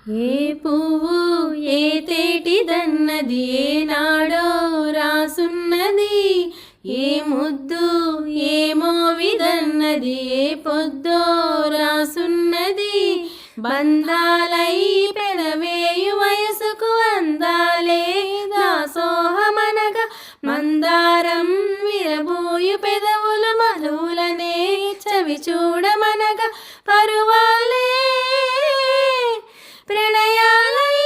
ఏ పువ్వు ఏ తేటిదన్నది ఏనాడో రాసున్నది, ఏ ముద్దు ఏ మోవిదన్నది ఏ పొద్దో రాసున్నది. బంధాలై పెనవేయు వయసుకు అందాలే దాసోహమనగా, మందారం విరబోయు పెదవులు మధువులనే చవి చూడమనగా, పరువాలే ప్రణయాలై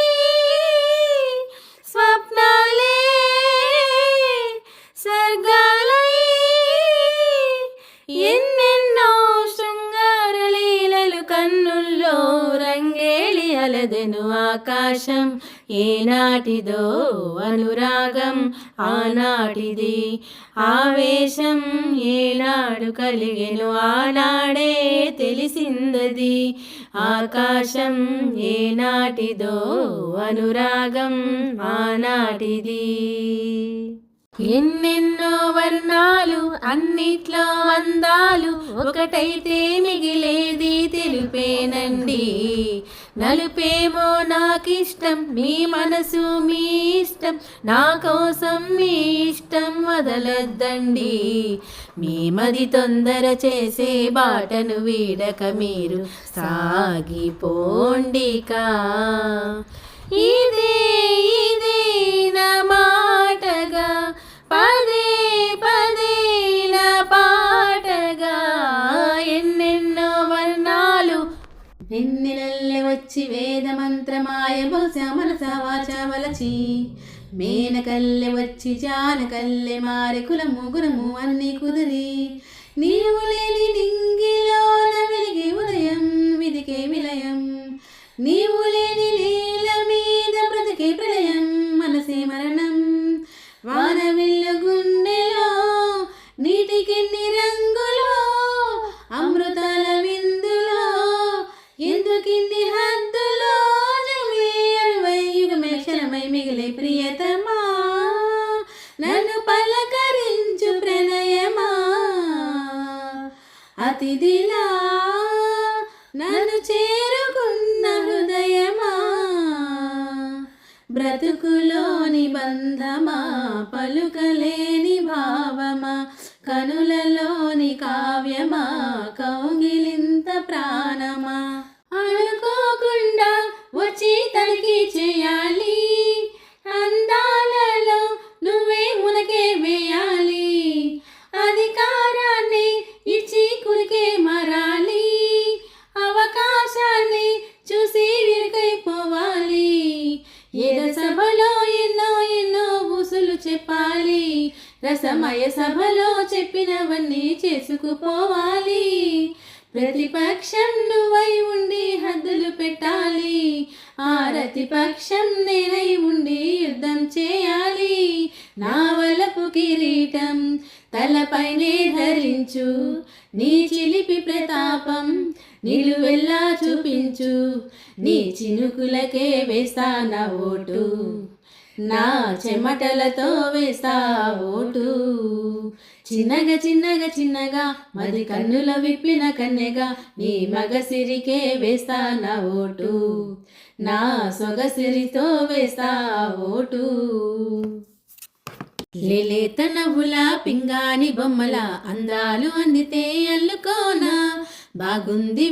స్వప్నాలే స్వర్గాలై ఎన్నెన్నో శృంగార లీలలు కన్నుల్లో రంగేళి అలదెను ఆకాశం. ఏనాటిదో అనురాగం ఆనాటిది, ఆవేశం ఏనాడు కలిగెను ఆనాడే తెలిసిందది. ఆకాశం ఏనాటిదో అనురాగం ఆనాటిది. ఎన్నెన్నో వర్ణాలు అన్నిట్లో అందాలు, ఒకటైతే మిగిలేది తెలుపేనండి. నలుపేమో నాకిష్టం, మీ మనసు మీ ఇష్టం, నా కోసం మీ ఇష్టం వదలొద్దండి. మీ మది తొందర చేసే బాటను వీడక మీరు సాగిపోండికా. ఇదే ఇదే నా మాటగా పదే పదే నా పాటగా. ఎన్నెన్నో వర్ణాలు వెన్నెలల్లె వచ్చి వేద మంత్రమాయ మనస వాచ వలచి, మేనకల్లె వచ్చి జానకల్లె మారె కులము గుణము అన్ని కుదిరి, నీవు లేని నింగిలోన వెలిగే ఉదయం విదికే విలయం, నీవు లేని నేల మీద బ్రతికే ప్రళయం మనసే మరణం. వాన విల్లు గుండెలో నీటికెన్ని రంగులో, అమృతాల విందులో ఎందుకిన్ని హద్దులో, జగమే అరవై యుగమే క్షణమై మిగిలే ప్రియతమా, నన్ను పలకరించు ప్రణయమా, అతిథిలా నన్ను చేరుకున్న హృదయమా. బ్రతుకులోని బంధమా, పలుకలేని భావమా, కనులలోని కావ్యమా, కౌగిలింత ప్రాణమా. అనుకోకుండా వచ్చి తనిఖీ చేయాలి, అందాలలో నువ్వే మునకే వేయాలి, అధికారాన్ని ఇచ్చి కురికే మరాలి, అవకాశాన్ని చూసి విరుకైపోవాలి. ఏద సభలో ఎన్నో ఎన్నో ఊసులు చెప్పాలి, రసమయ సభలో చెప్పినవన్నీ చేసుకుపోవాలి. ప్రతిపక్షం నువ్వై ఉండి హద్దులు పెట్టాలి, ఆరతిపక్షం నేనై ఉండి యుద్ధం చేయాలి. నా వలపు కిరీటం తలపైనే ధరించు, నీ చిలిపి ప్రతాపం నిలువెల్లా చూపించు, నీ చినుకులకే వేస్తా నా ఓటు, నా చెమటలతో వేస్తా ఓటు. చిన్నగా చిన్నగా చిన్నగా మది కన్నుల విప్పిన కన్నెగా, నీ మగసిరికే వేస్తా నా ఓటు, నా సొగసిరితో వేస్తా ఓటు. లేలేత నవ్వుల పింగాణి బొమ్మల అందాలు అందితే అల్లుకోనా, బాగుంది